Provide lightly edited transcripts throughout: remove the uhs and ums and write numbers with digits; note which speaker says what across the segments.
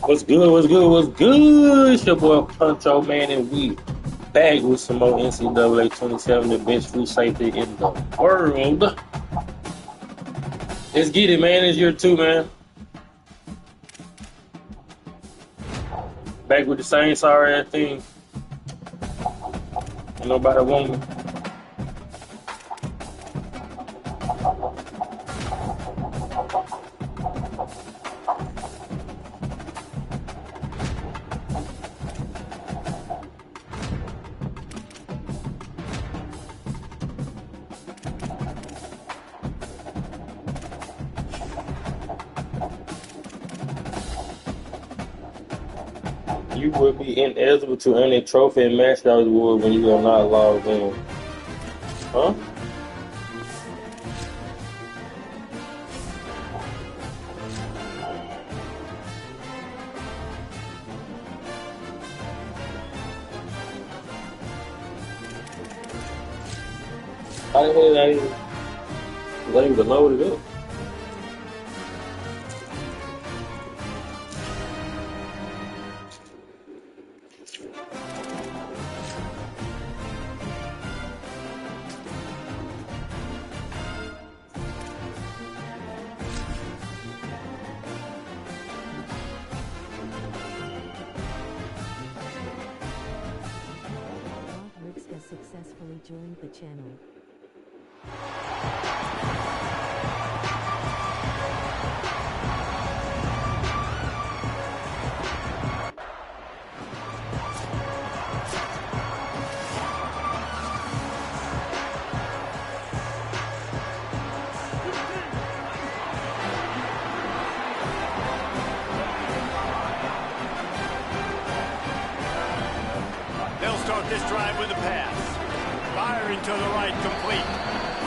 Speaker 1: What's good? What's good? What's good? It's your boy Puncho Man, and we back with some more NCAA 27, the best free safety in the world. Let's get it, man. It's year two, man. Back with the same sorry ass thing. Ain't nobody want me. You will be ineligible to earn a trophy and mascot award when you are not logged in. Huh? How the hell I even load it up?
Speaker 2: Ricks has successfully joined the channel.
Speaker 3: They'll start this drive with a pass. Firing to the right, complete.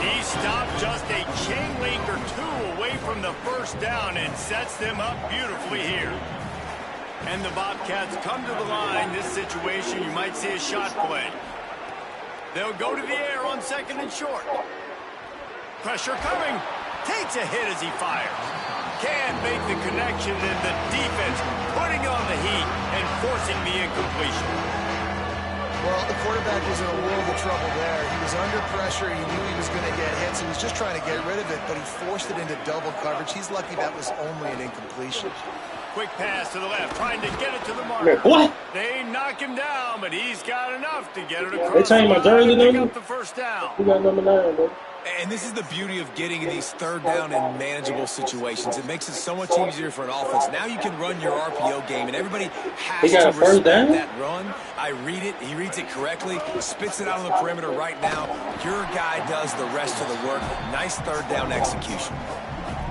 Speaker 3: He stopped just a chain link or two away from the first down and sets them up beautifully here. And the Bobcats come to the line. This situation, you might see a shot play. They'll go to the air on second and short. Pressure coming. Takes a hit as he fires. Can't make the connection, and the defense putting on the heat and forcing the incompletion.
Speaker 4: Well, the quarterback was in a world of trouble there. He was under pressure. He knew he was going to get hits. He was just trying to get rid of it, but he forced it into double coverage. He's lucky that was only an incompletion.
Speaker 3: Quick pass to the left, trying to get it to the mark.
Speaker 1: What?
Speaker 3: They knock him down, but he's got enough to get it across.
Speaker 1: They changed my jersey,
Speaker 3: pick
Speaker 1: nigga?
Speaker 3: up the first down.
Speaker 1: Who got number 9, bro?
Speaker 5: And this is the beauty of getting in these third down and manageable situations. It makes it so much easier for an offense. Now you can run your RPO game, and everybody has
Speaker 1: He got
Speaker 5: to
Speaker 1: a first
Speaker 5: respect
Speaker 1: down?
Speaker 5: that run. I read it. He reads it correctly. Spits it out on the perimeter right now. Your guy does the rest of the work. Nice third down execution.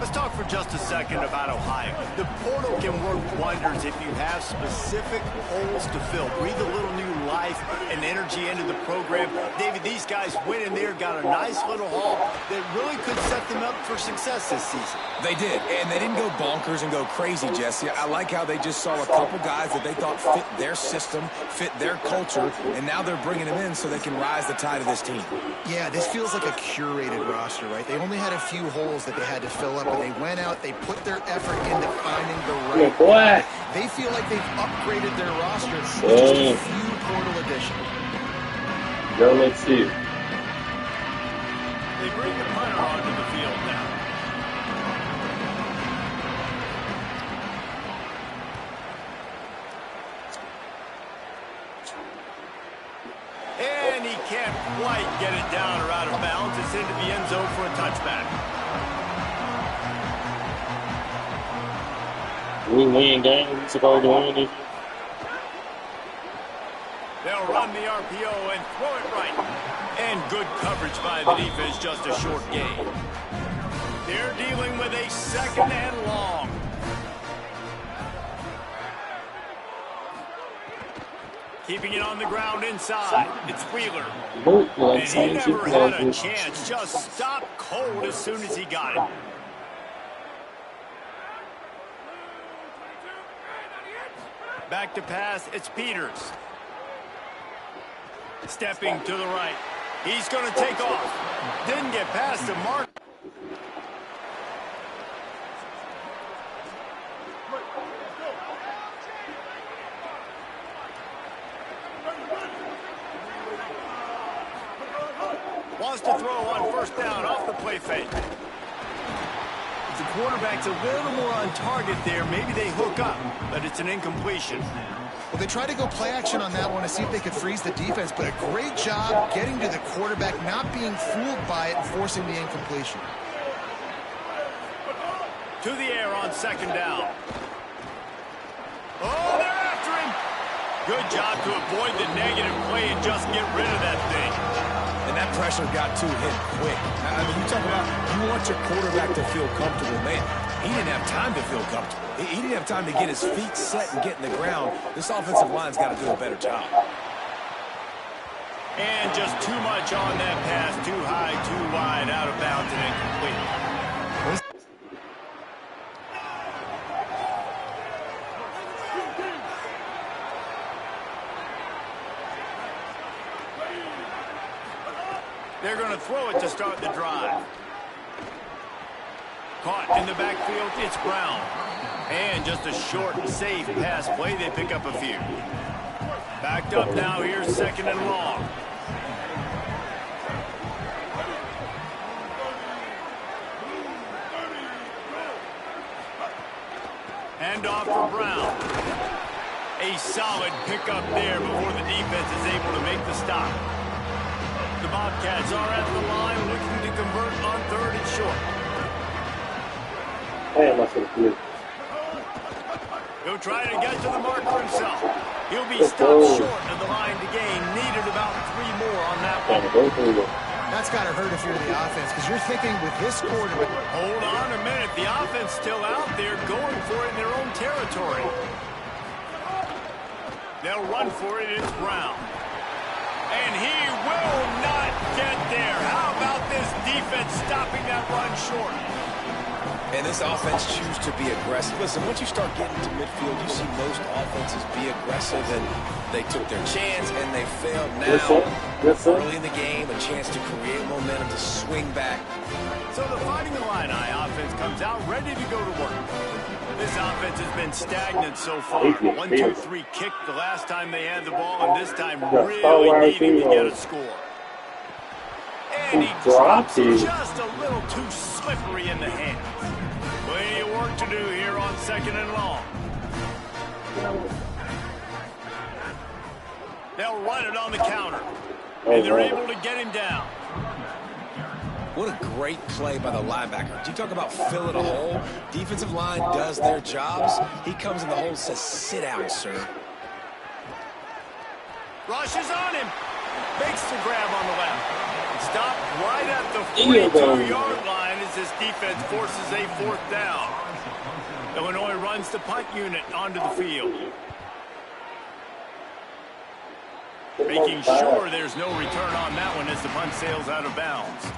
Speaker 3: Let's talk for just a second about Ohio. The portal can work wonders if you have specific holes to fill. Breathe a little new life and energy into the program. David, these guys went in there, got a nice little haul that really could set them up for success this season.
Speaker 5: They did, and they didn't go bonkers and go crazy, Jesse. I like how they just saw a couple guys that they thought fit their system, fit their culture, and now they're bringing them in so they can rise the tide of this team.
Speaker 4: Yeah, this feels like a curated roster, right? They only had a few holes that they had to fill up, but they went out, they put their effort into finding the right
Speaker 1: Yeah, boy.
Speaker 4: They feel like they've upgraded their roster with just a few portal additions.
Speaker 1: Yo, let's see.
Speaker 3: They bring the punter onto the field now. And he can't quite get it down or out of bounds. It's into the end zone for a touchback.
Speaker 1: We win games. We supposed to win this.
Speaker 3: They'll run the RPO and throw it right. And good coverage by the defense, just a short gain. They're dealing with a second and long. Keeping it on the ground inside. It's Wheeler. And he never had a chance. Just stopped cold as soon as he got it. Back to pass, it's Peters. Stepping to the right. He's going to take off. Didn't get past the mark. wants to throw on first down off the play fake. If the quarterback's a little more on target there, maybe they hook up, but it's an incompletion.
Speaker 4: Well, they tried to go play action on that one to see if they could freeze the defense, but a great job getting to the quarterback, not being fooled by it and forcing the incompletion.
Speaker 3: To the air on second down. Oh, they're after him. Good job to avoid the negative play and just get rid of that thing.
Speaker 5: And that pressure got to him quick. I mean, you talk about you want your quarterback to feel comfortable, man. He didn't have time to feel comfortable. He didn't have time to get his feet set and get in the ground. This offensive line's got to do a better job.
Speaker 3: And just too much on that pass. Too high, too wide, out of bounds, and incomplete. They're going to throw it to start the drive. Caught in the backfield, it's Brown. And just a short and safe pass play, they pick up a few. Backed up now, here's second and long. Hand off for Brown. A solid pickup there before the defense is able to make the stop. The Bobcats are at the line looking to convert on third and short. He'll try to get to the marker himself. He'll be stopped short of the line to gain. Needed about 3 more on that one.
Speaker 4: That's got to hurt if you're the offense, because you're thinking with this quarterback.
Speaker 3: Hold on a minute. The offense still out there going for it in their own territory. They'll run for it. It's Brown. And he will not get there. How about this defense stopping that run short?
Speaker 5: And this offense choose to be aggressive. Listen, once you start getting to midfield, you see most offenses be aggressive, and they took their chance, and they failed. Now, early in the game, a chance to create momentum, to swing back.
Speaker 3: So the Fighting Illini offense comes out ready to go to work. This offense has been stagnant so far. 1-2-3 kick the last time they had the ball, and this time really needing to get a score. And he drops it just a little too slippery in the hands. Plenty of work to do here on second and long. They'll run it on the counter. And they're able to get him down.
Speaker 5: What a great play by the linebacker. You talk about filling a hole. Defensive line does their jobs. He comes in the hole and says, sit down, sir.
Speaker 3: Rushes on him. Makes the grab on the left. Stop right at the 42-yard line as this defense forces a fourth down. Illinois runs the punt unit onto the field. Making sure there's no return on that one as the punt sails out of bounds.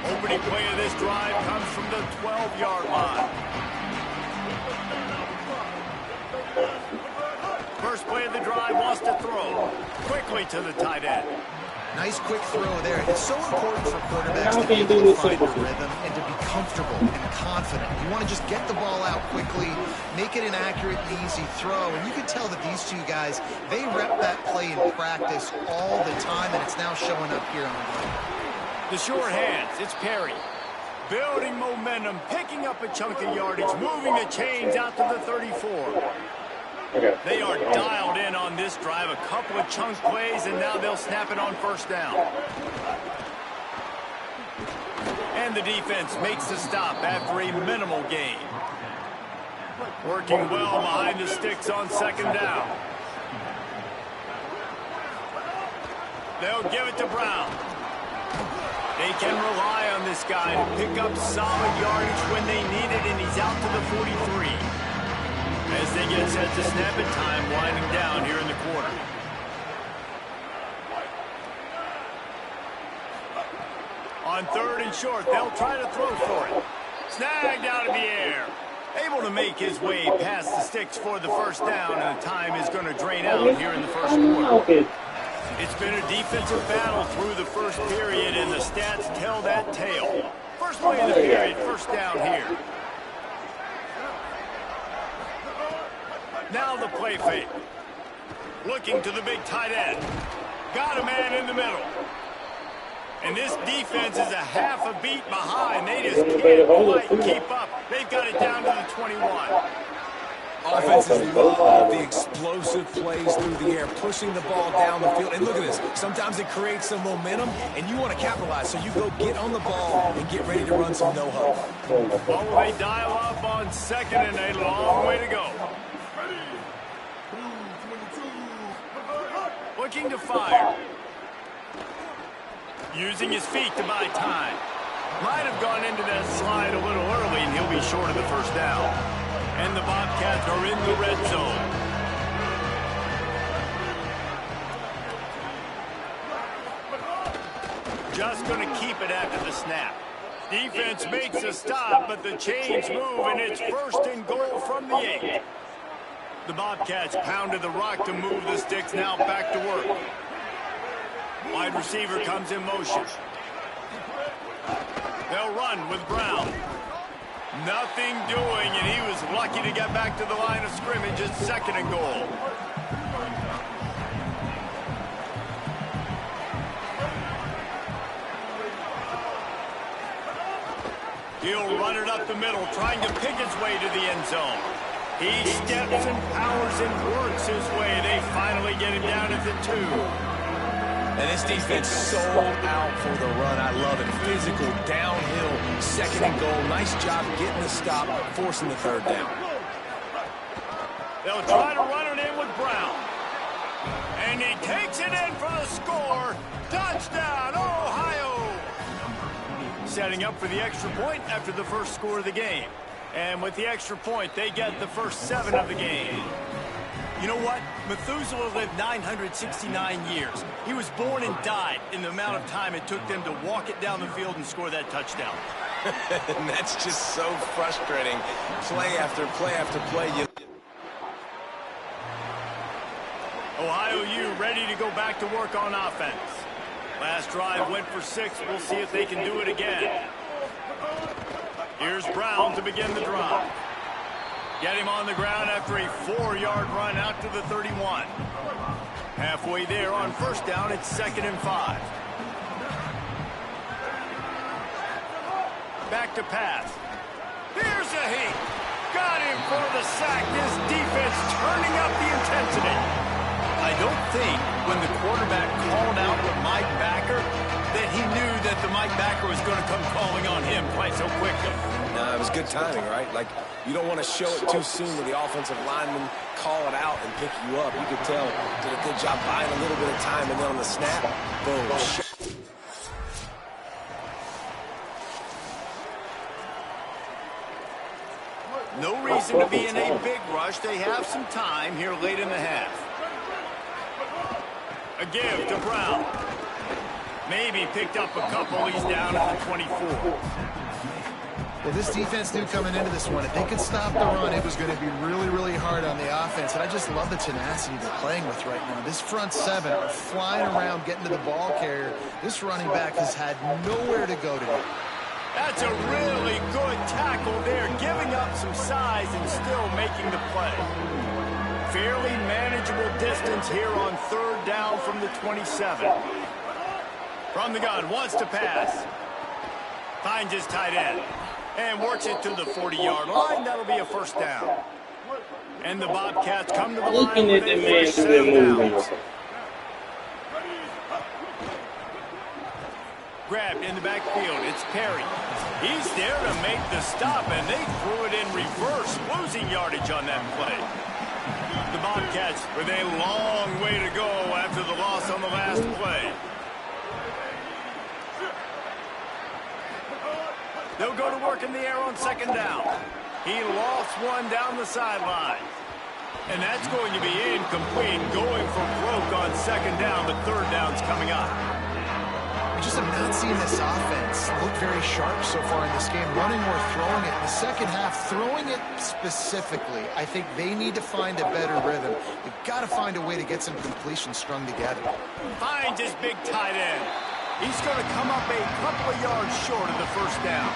Speaker 3: Opening play of this drive comes from the 12-yard line. First play of the drive wants to throw quickly to the tight end.
Speaker 4: Nice quick throw there. It's so important for quarterbacks to be able to find their rhythm and to be comfortable and confident. You want to just get the ball out quickly, make it an accurate and easy throw. And you can tell that these two guys, they rep that play in practice all the time, and it's now showing up here on the field.
Speaker 3: The sure hands, it's Perry. Building momentum, picking up a chunk of yardage, moving the chains out to the 34. They are dialed in on this drive. A couple of chunk plays, and now they'll snap it on first down. And the defense makes the stop after a minimal gain. Working well behind the sticks on second down. They'll give it to Brown. They can rely on this guy to pick up solid yardage when they need it, and he's out to the 43. As they get set to snap it, time winding down here in the quarter. On third and short, they'll try to throw for it. Snagged out of the air. Able to make his way past the sticks for the first down, and the time is going to drain out here in the first quarter. It's been a defensive battle through the first period, and the stats tell that tale. First play of the period, first down here. Now the play fake. Looking to the big tight end. got a man in the middle. And this defense is a half a beat behind. They just can't quite keep up. They've got it down to the 21.
Speaker 5: Offenses love the explosive plays through the air, pushing the ball down the field. And look at this. Sometimes it creates some momentum, and you want to capitalize. So you go get on the ball and get ready to run some no-huddle.
Speaker 3: Oh, they dial up on second, and a long way to go. Looking to fire. Using his feet to buy time. Might have gone into that slide a little early, and he'll be short of the first down. And the Bobcats are in the red zone. Just going to keep it after the snap. Defense makes a stop, but the chains move, and it's first and goal from the 8. The Bobcats pounded the rock to move the sticks, now back to work. Wide receiver comes in motion. They'll run with Brown. Nothing doing, and he was lucky to get back to the line of scrimmage. It's second and goal. He'll run it up the middle, trying to pick his way to the end zone. He steps and powers and works his way. They finally get him down at the 2.
Speaker 5: And this defense sold out for the run. I love it. Physical, downhill, second and goal. Nice job getting the stop, forcing the third down.
Speaker 3: They'll try to run it in with Brown. And he takes it in for the score. Touchdown, Ohio! Setting up for the extra point after the first score of the game. And with the extra point, they get the first 7 of the game.
Speaker 6: You know what? Methuselah lived 969 years. He was born and died in the amount of time it took them to walk it down the field and score that touchdown.
Speaker 5: And that's just so frustrating. Play after play after play.
Speaker 3: Ohio U ready to go back to work on offense. Last drive went for 6. We'll see if they can do it again. Here's Brown to begin the drive. Get him on the ground after a 4-yard run out to the 31. Halfway there on first down, it's second and 5. Back to pass. Here's a heat. Got him for the sack. This defense turning up the intensity.
Speaker 6: I don't think when the quarterback called out to Mike Backer that he knew that the Mike Backer was going to come calling on him quite so quickly.
Speaker 5: No, it was good timing, right? Like, you don't want to show it too soon when the offensive lineman call it out and pick you up. You could tell, did a good job buying a little bit of time, and then on the snap, boom.
Speaker 3: No reason to be in a big rush. They have some time here late in the half. A give to Brown. Maybe picked up a couple. He's down at the 24.
Speaker 4: Well, this defense knew coming into this one, if they could stop the run, it was going to be really, really hard on the offense. And I just love the tenacity they're playing with right now. This front 7 are flying around, getting to the ball carrier. This running back has had nowhere to go today.
Speaker 3: That's a really good tackle there, giving up some size and still making the play. Fairly manageable distance here on third down from the 27. From the gun, wants to pass. Finds his tight end. And works it to the 40-yard line. That'll be a first down. And the Bobcats come to the line with a first 7 downs. Grabbed in the backfield. It's Perry. He's there to make the stop, and they threw it in reverse, losing yardage on that play. The Bobcats with a long way to go after the loss on the last play. They'll go to work in the air on second down. He lost one down the sideline. And that's going to be incomplete, going for broke on second down. The third down's coming up.
Speaker 4: I just am not seeing this offense look very sharp so far in this game, running or throwing it. In the second half, throwing it specifically, I think they need to find a better rhythm. They've got to find a way to get some completions strung together.
Speaker 3: Finds his big tight end. He's going to come up a couple of yards short of the first down.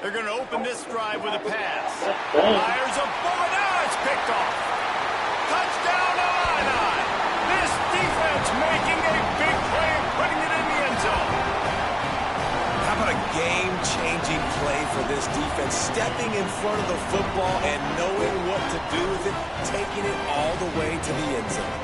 Speaker 3: They're going to open this drive with a pass. Fires a bullet. Now it's picked off. Touchdown, Illini. This defense making a big play and putting it in the end zone.
Speaker 5: How about a game-changing play for this defense? Stepping in front of the football and knowing what to do with it, taking it all the way to the end zone.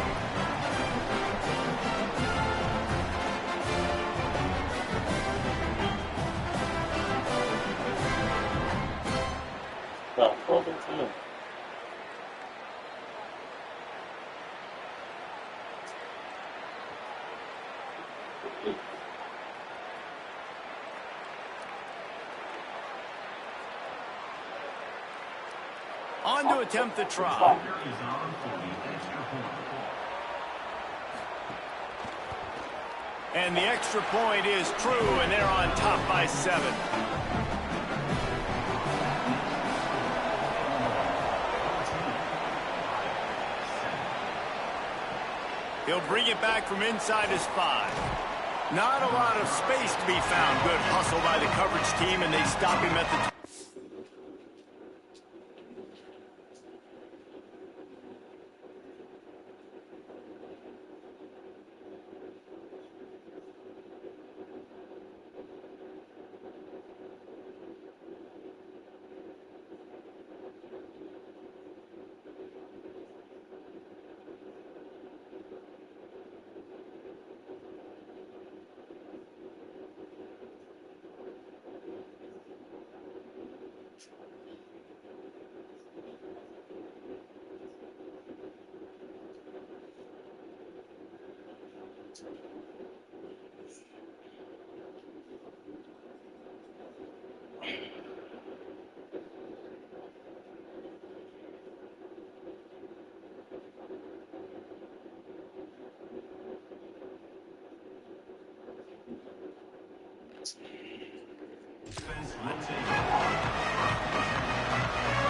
Speaker 3: On to attempt the try. And the extra point is true, and they're on top by 7. He'll bring it back from inside his 5. Not a lot of space to be found. Good hustle by the coverage team, and they stop him at the...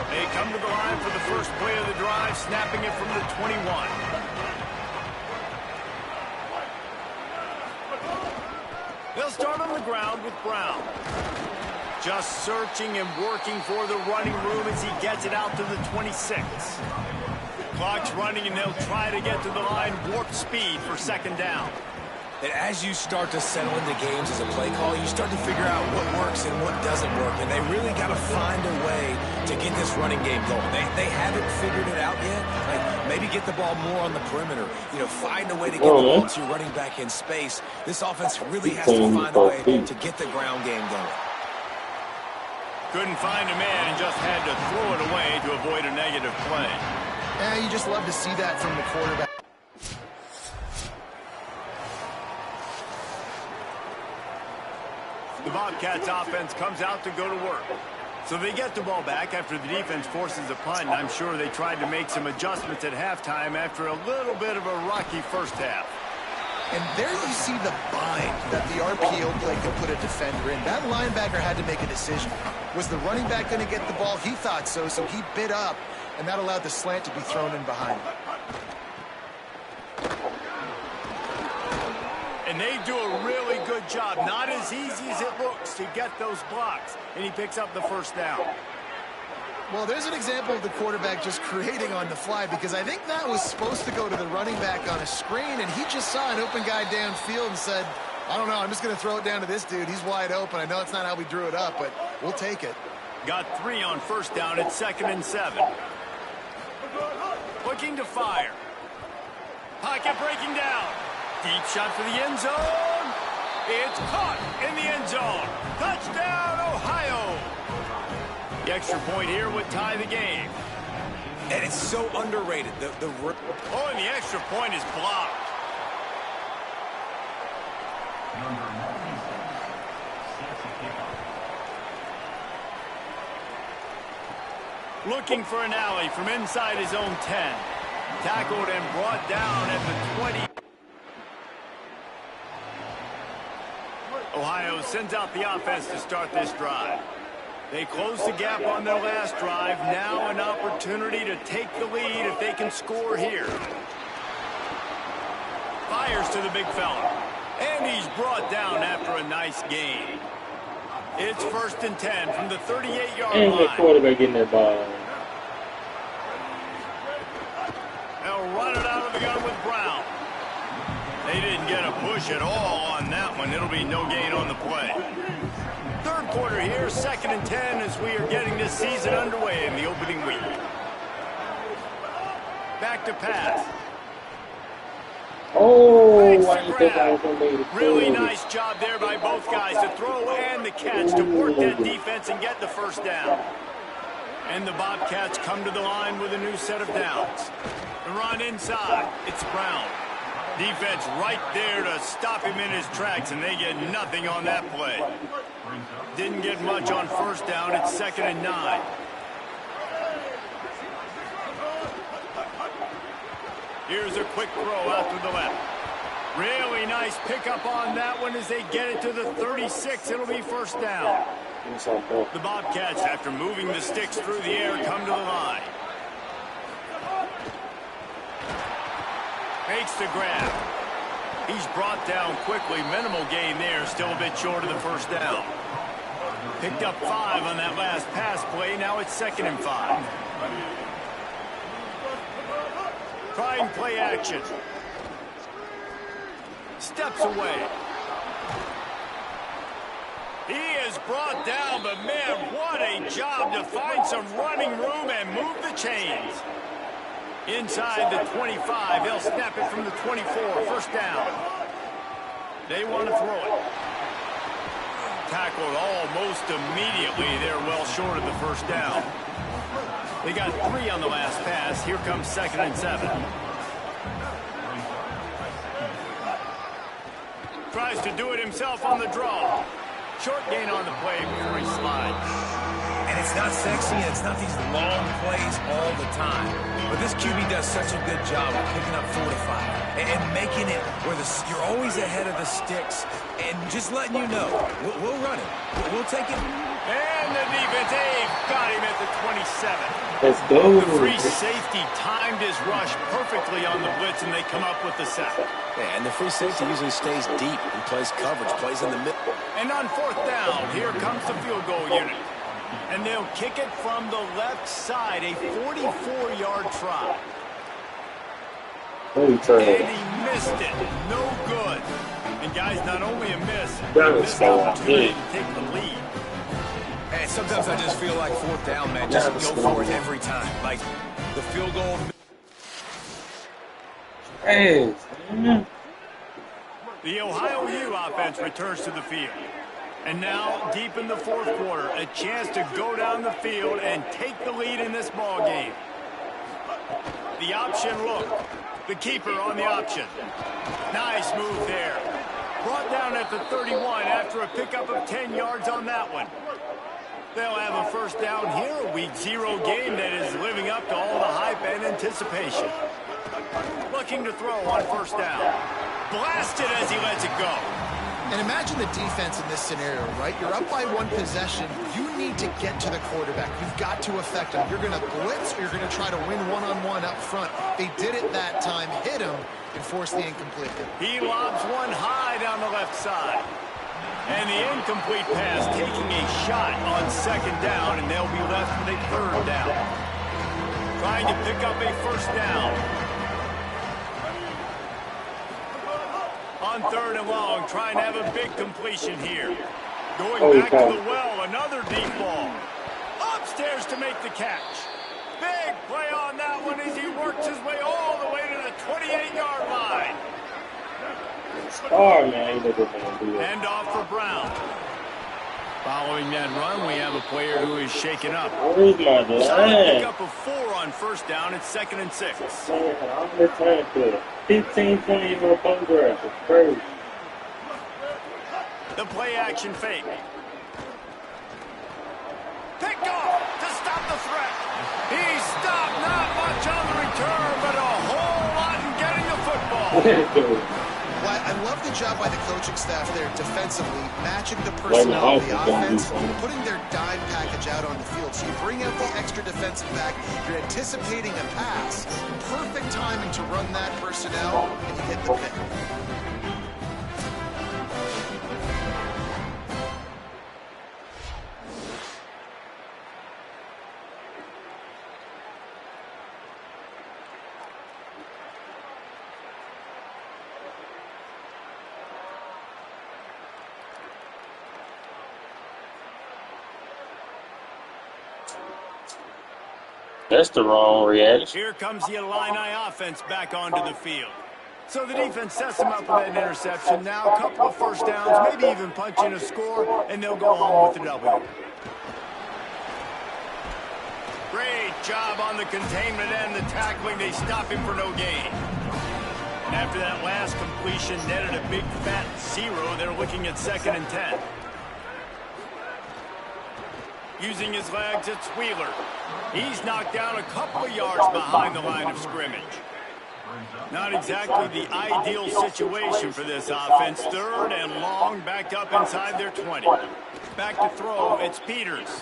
Speaker 3: They come to the line for the first play of the drive, snapping it from the 21. They'll start on the ground with Brown. Just searching and working for the running room as he gets it out to the 26. Clock's running, and they'll try to get to the line warp speed for second down.
Speaker 5: And as you start to settle into games as a play call, you start to figure out what works and what doesn't work. And they really got to find a way to get this running game going. They haven't figured it out yet. Like maybe get the ball more on the perimeter. You know, find a way to get the ball to your running back in space. This offense really has to find a way to get the ground game going.
Speaker 3: Couldn't find a man and just had to throw it away to avoid a negative play.
Speaker 4: Yeah, you just love to see that from the quarterback.
Speaker 3: The Bobcats offense comes out to go to work. So they get the ball back after the defense forces a punt, and I'm sure they tried to make some adjustments at halftime after a little bit of a rocky first half.
Speaker 4: And there you see the bind that the RPO play could put a defender in. That linebacker had to make a decision. Was the running back going to get the ball? He thought so, so he bit up, and that allowed the slant to be thrown in behind him.
Speaker 3: And they do a really good job. Not as easy as it looks to get those blocks. And he picks up the first down.
Speaker 4: Well, there's an example of the quarterback just creating on the fly, because I think that was supposed to go to the running back on a screen, and he just saw an open guy downfield and said, I don't know, I'm just going to throw it down to this dude. He's wide open. I know it's not how we drew it up, but we'll take it.
Speaker 3: Got 3 on first down. It's 2nd and 7. Looking to fire. Pocket breaking down. Deep shot for the end zone. It's caught in the end zone. Touchdown, Ohio. The extra point here would tie the game.
Speaker 5: And it's so underrated. And
Speaker 3: the extra point is blocked. Looking for an alley from inside his own 10. Tackled and brought down at the 20. Ohio sends out the offense to start this drive. They close the gap on their last drive. Now an opportunity to take the lead if they can score here. Fires to the big fella. And he's brought down after a nice gain.
Speaker 6: It's 1st and 10 from the 38-yard
Speaker 1: And the
Speaker 6: line.
Speaker 1: quarterback getting that ball.
Speaker 6: They'll run it out of the gun with Brown. They didn't get a push at all on that one. It'll be no gain on the play. Third quarter here, 2nd and 10 as we are getting this season underway in the opening week. Back to pass.
Speaker 1: Oh,
Speaker 6: Fakes
Speaker 1: why
Speaker 6: the
Speaker 1: you think I was
Speaker 6: grab.
Speaker 1: gonna make it?
Speaker 6: Really nice job there by both guys to throw and the catch to work that defense and get the first down. And the Bobcats come to the line with a new set of downs. The run inside. It's Brown. Defense right there to stop him in his tracks, and they get nothing on that play. Didn't get much on first down. It's 2nd and 9. Here's a quick throw out to the left. Really nice pickup on that one as they get it to the 36. It'll be first down. The Bobcats, after moving the sticks through the air, come to the line. Makes the grab. He's brought down quickly. Minimal gain there. Still a bit short of the first down. Picked up 5 on that last pass play. Now it's 2nd and 5. Trying play action. Steps away. He is brought down, but man, what a job to find some running room and move the chains. Inside the 25, they'll snap it from the 24. First down. They want to throw it. Tackled almost immediately. They're well short of the first down. They got 3 on the last pass. Here comes 2nd and 7. Tries to do it himself on the draw. Short gain on the play before he slides.
Speaker 5: And it's not sexy, and it's not these long plays all the time. But this QB does such a good job of picking up 4 to 5 and making it where you're always ahead of the sticks and just letting you know, we'll run it. We'll take it.
Speaker 6: And the defense, they've got him at the 27.
Speaker 1: Let's go.
Speaker 6: The free safety timed his rush perfectly on the blitz, and they come up with the sack.
Speaker 5: Yeah, and the free safety usually stays deep and plays coverage, plays in the middle.
Speaker 6: And on 4th down, here comes the field goal unit. And they'll kick it from the left side, a 44-yard try.
Speaker 1: Holy turn.
Speaker 6: And he missed it. No good. And guys, not only a miss,
Speaker 1: That
Speaker 6: a
Speaker 1: was
Speaker 6: missed
Speaker 1: so
Speaker 6: opportunity
Speaker 1: good.
Speaker 6: to take the lead.
Speaker 5: And sometimes I just feel like 4th down, man, just go for it every time. Like the field goal.
Speaker 1: Hey, man.
Speaker 6: The Ohio U offense returns to the field. And now, deep in the 4th quarter, a chance to go down the field and take the lead in this ball game. The option look. The keeper on the option. Nice move there. Brought down at the 31 after a pickup of 10 yards on that one. They'll have a first down here, a week 0 game that is living up to all the hype and anticipation. Looking to throw on first down. Blasted as he lets it go.
Speaker 4: And imagine the defense in this scenario, right? You're up by 1 possession. You need to get to the quarterback. You've got to affect him. You're going to blitz or you're going to try to win one-on-one up front. They did it that time, hit him, and forced the incomplete.
Speaker 6: He lobs one high down the left side. And the incomplete pass taking a shot on 2nd down, and they'll be left with a 3rd down. Trying to pick up a first down. On 3rd and long, trying to have a big completion here. Going back to the well, another deep ball. Upstairs to make the catch. Big play on that one as he works his way all the way to the 28-yard line.
Speaker 1: Oh, man, he doesn't want to do that.
Speaker 6: Hand off for Brown. Following that run, we have a player who is shaken up.
Speaker 1: Where's my
Speaker 6: Pick
Speaker 1: line?
Speaker 6: up a 4 on first down. It's 2nd and 6.
Speaker 1: Man, I'm returning to it. 15, 20 for a photograph. It's crazy.
Speaker 6: The play action fake. Picked off to stop the threat. He stopped, not much on the return, but a whole lot in getting the football.
Speaker 4: Well, I love the job by the coaching staff there defensively, matching the personnel of the offense, putting their dime package out on the field. So you bring out the extra defensive back, you're anticipating a pass, perfect timing to run that personnel, and you hit the pick.
Speaker 1: That's the wrong reaction.
Speaker 6: Here comes the Illini offense back onto the field. So the defense sets them up with that interception. Now a couple of first downs, maybe even punch in a score, and they'll go home with the W. Great job on the containment and the tackling. They stop him for no gain. And after that last completion netted a big fat 0, they're looking at 2nd and 10. Using his legs, it's Wheeler. He's knocked down a couple of yards behind the line of scrimmage. Not exactly the ideal situation for this offense. 3rd and long, backed up inside their 20. Back to throw, it's Peters.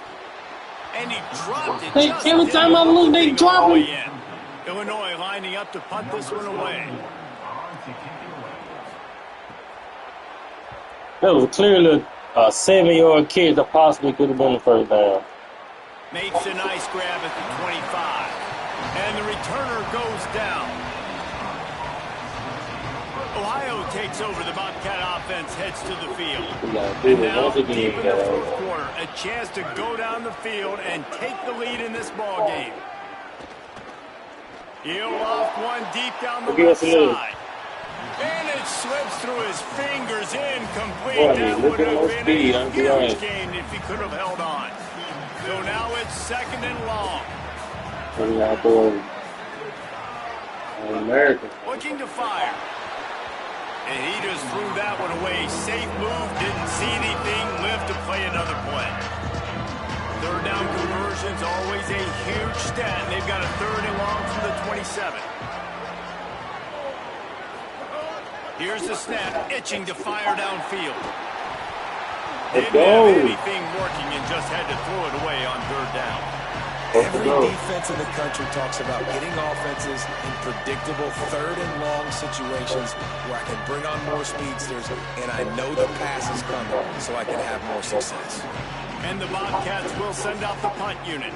Speaker 6: And he dropped it.
Speaker 1: Hey, every time I look, they drop it.
Speaker 6: Illinois lining up to punt this one away.
Speaker 1: That was clearly a 7-yard kick that possibly could have been the first down.
Speaker 6: Makes a nice grab at the 25. And the returner goes down. Ohio takes over. The Bobcat offense heads to the field. And now, deep in the 4th quarter, a chance to go down the field and take the lead in this ball game. He'll loft one deep down the left side. And it slips through his fingers, incomplete. That would have been a huge gain if he could have held on. So now it's 2nd and long. Looking to fire. And he just threw that one away. Safe move, didn't see anything, lived to play another play. 3rd down conversion's always a huge stat. They've got a 3rd and long from the 27. Here's the snap, itching to fire downfield. Didn't have anything working and just had to throw it away on 3rd down.
Speaker 5: Every defense in the country talks about getting offenses in predictable 3rd and long situations where I can bring on more speedsters and I know the pass is coming so I can have more success.
Speaker 6: And the Bobcats will send out the punt unit.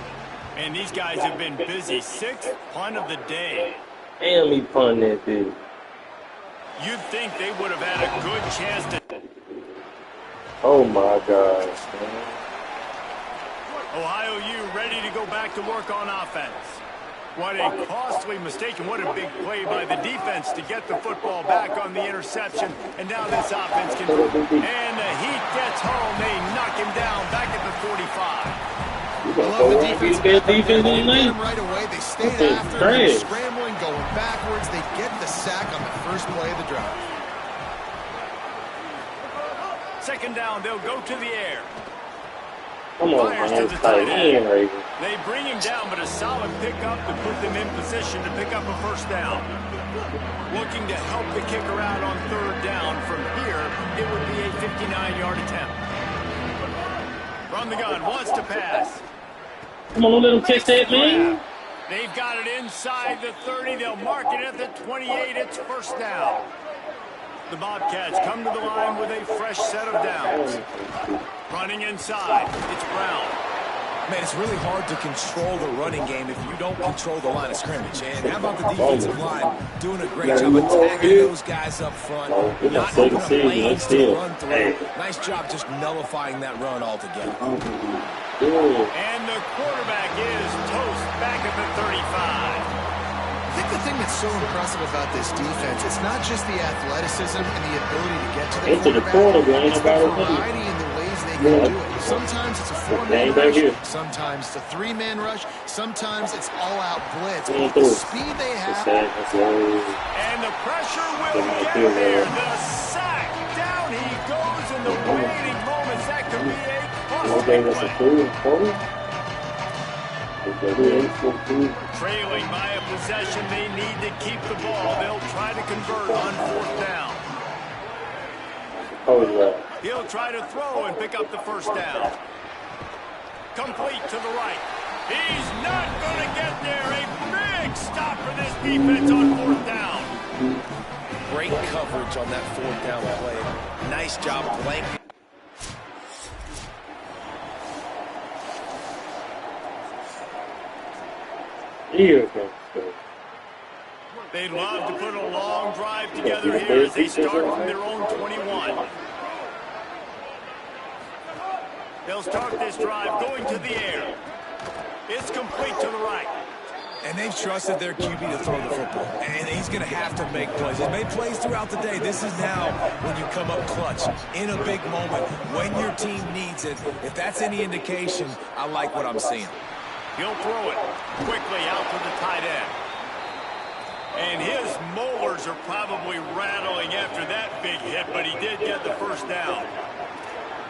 Speaker 6: And these guys have been busy. 6th punt of the day.
Speaker 1: Damn, he punting that dude.
Speaker 6: You'd think they would have had a good chance to...
Speaker 1: Oh my gosh, man.
Speaker 6: Ohio U ready to go back to work on offense. What a costly mistake and what a big play by the defense to get the football back on the interception. And now this offense can... And the heat gets home. They knock him down back at the 45.
Speaker 4: Love the defense. They get him right away. They stayed after. They're scrambling, going backwards. They get the sack on the first play of the drive.
Speaker 6: 2nd down, they'll go to the air.
Speaker 1: Come on, man. It's tight end right here.
Speaker 6: They bring him down, but a solid pickup to put them in position to pick up a 1st down. Looking to help the kicker out on 3rd down. From here, it would be a 59-yard attempt. From the gun, wants to pass.
Speaker 1: Come on, don't let him catch that, man.
Speaker 6: They've got it inside the 30. They'll mark it at the 28. It's 1st down. The Bobcats come to the line with a fresh set of downs. Running inside, it's Brown.
Speaker 5: Man, it's really hard to control the running game if you don't control the line of scrimmage. And how about the defensive line doing a great job attacking those guys up front, not opening up lanes to run through. Nice job just nullifying that run altogether.
Speaker 6: And the quarterback is toast back at the 35.
Speaker 4: I think the thing that's so impressive about this defense, it's not just the athleticism and the ability to get to the quarterback. It's the variety in the ways they can do it. Sometimes it's a 4-man rush, sometimes it's a 3-man rush, sometimes it's all-out blitz. But with the speed they have...
Speaker 6: And the pressure will get there. The sack. Down he goes in the waiting moments. That could be a costly play. Trailing by a possession, they need to keep the ball. They'll try to convert on 4th down. He'll try to throw and pick up the 1st down. Complete to the right. He's not going to get there. A big stop for this defense on 4th down.
Speaker 5: Great coverage on that 4th down play. Nice job playing.
Speaker 6: They'd love to put a long drive together here as they start from their own 21. They'll start this drive going to the air. It's complete to the right.
Speaker 5: And they've trusted their QB to throw the football. And he's going to have to make plays. He's made plays throughout the day. This is now when you come up clutch in a big moment when your team needs it. If that's any indication, I like what I'm seeing.
Speaker 3: He'll throw it quickly out to the tight end. And his molars are probably rattling after that big hit, but he did get the first down.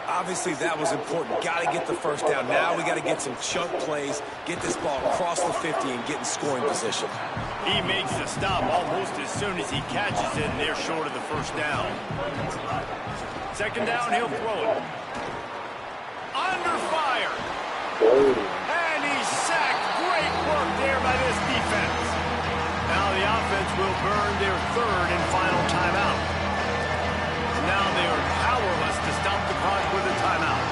Speaker 5: Obviously, that was important. Got to get the first down. Now we got to get some chunk plays, get this ball across the 50 and get in scoring position.
Speaker 3: He makes the stop almost as soon as he catches it, and they're short of the first down. Second down, he'll throw it. Under fire. And he's sacked. Great work there by this defense. Now the offense will burn their third and final timeout. Now they are powerless to stop the clock with a timeout.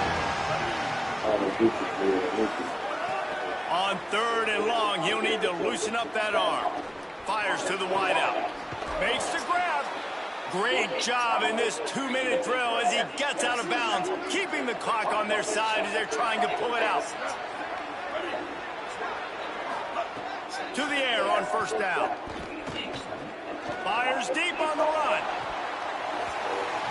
Speaker 3: On third and long, he'll need to loosen up that arm. Fires to the wideout. Makes the grab. Great job in this 2-minute drill as he gets out of bounds, keeping the clock on their side as they're trying to pull it out. To the air on first down. Fires deep on the run.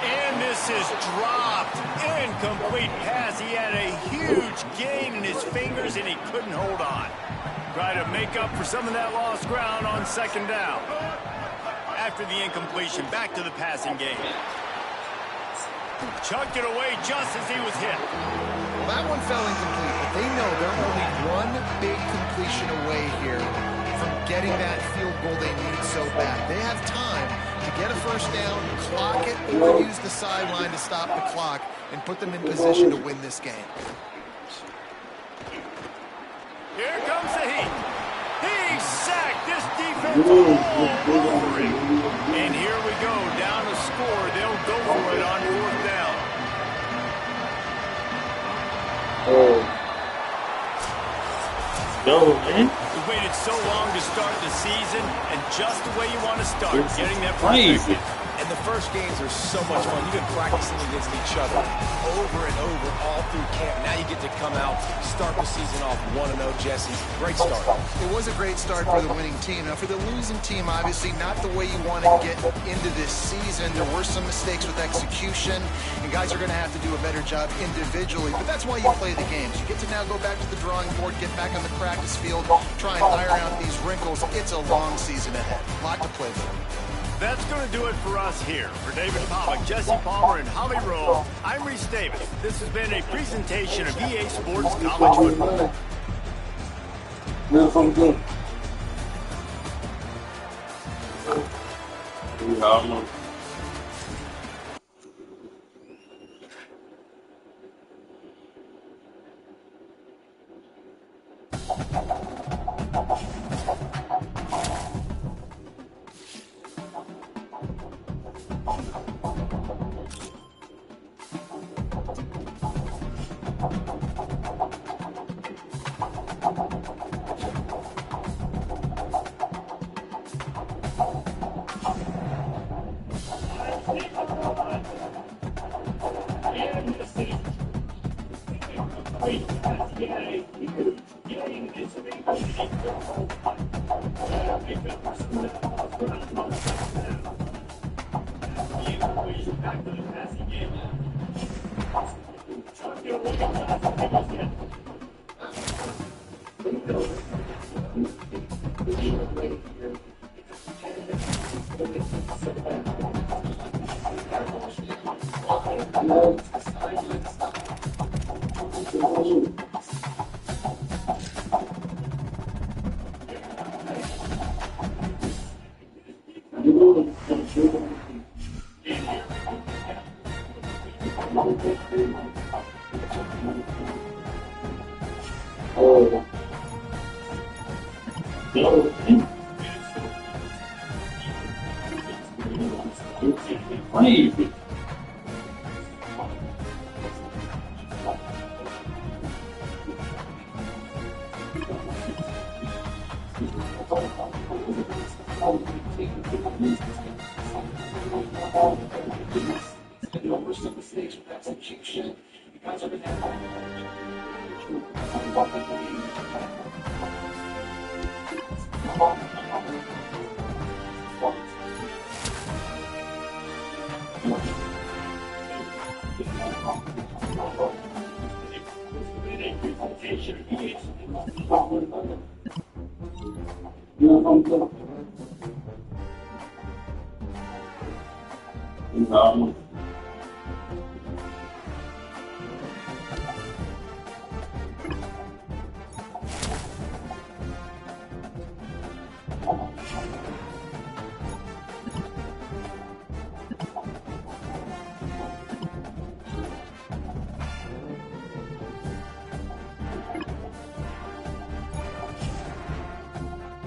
Speaker 3: And this is dropped. Incomplete pass. He had a huge gain in his fingers, and he couldn't hold on. Try to make up for some of that lost ground on second down. After the incompletion, back to the passing game. Chucked it away just as he was hit.
Speaker 4: Well, that one fell incomplete, but they know they're only one big completion away here from getting that field goal they need so bad. They have time to get a first down, clock it, or use the sideline to stop the clock and put them in position to win this game.
Speaker 3: Here comes the heat. He sacked this defense all over him. And here we go, down to score. They'll go for it on fourth down.
Speaker 1: Go, man.
Speaker 3: We waited so long to start the season, and just the way you want to start, getting that
Speaker 1: crazy.
Speaker 5: And the first games are so much fun. You've been practicing against each other over and over all through camp. Now you get to come out, start the season off 1-0, Jesse. Great start.
Speaker 4: It was a great start for the winning team. Now, for the losing team, obviously not the way you want to get into this season. There were some mistakes with execution, and guys are going to have to do a better job individually. But that's why you play the games. You get to now go back to the drawing board, get back on the practice field, try and iron out these wrinkles. It's a long season ahead. A lot to play for.
Speaker 3: That's going to do it for us here. For David Pollack, Jesse Palmer, and Holly Rowe, I'm Reese Davis. This has been a presentation of EA Sports College Football.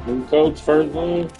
Speaker 1: New coach, first game.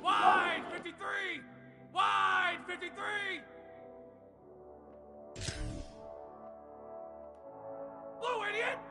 Speaker 7: Wide 53! Wide 53! Blue idiot!